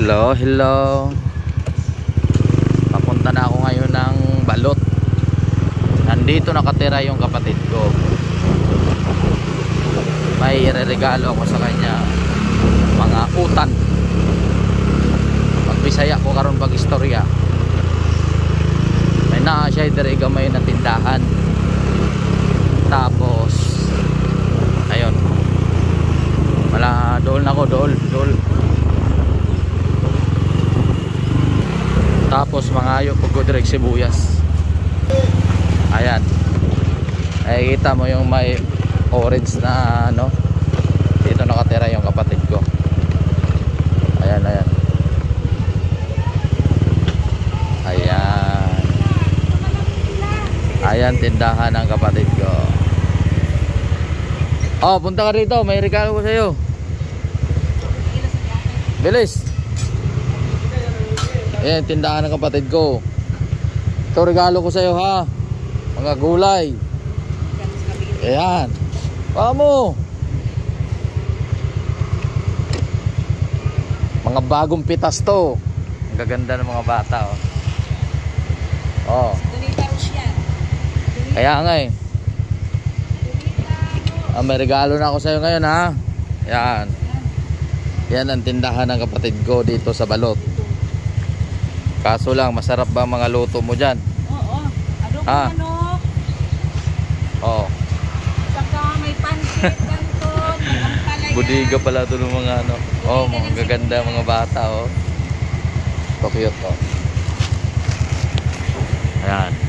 Hello, hello. Papunta na ako ngayon ng Balot. Nandito nakatira yung kapatid ko. May ireregalo ako sa kanya. Mga utan. Pagbisaya ko karon pag istorya. May naa siya dire gamay na tindahan. Tapos ayun. Wala dool na ko, dool. Tapos mga ayo pag direct sibuyas. Ayan. Ay kita mo yung may orange na ano. Dito nakatira yung kapatid ko. Ayan. Ayan tindahan ng kapatid ko. Oh, punta ka rito, may regalo ko sa iyo. Bilis. Ayan, tindahan ng kapatid ko. Ito regalo ko sa iyo ha. Mga gulay. Ayan. Vamo. Mga bagong pitas to. Ang gaganda ng mga bata oh. Oh. Kaya nga eh. May regalo na ako sa iyo ngayon ha. Ayan. Yan ang tindahan ng kapatid ko dito sa Balot. Kaso lang, masarap ba mga luto mo dyan? Oo. Manok. Oo. Saka may pansit, ganton, ampalaya. Budiga pala ito ng mga ano. Oh, mga gaganda mga bata oh. So cute oh. Ayan.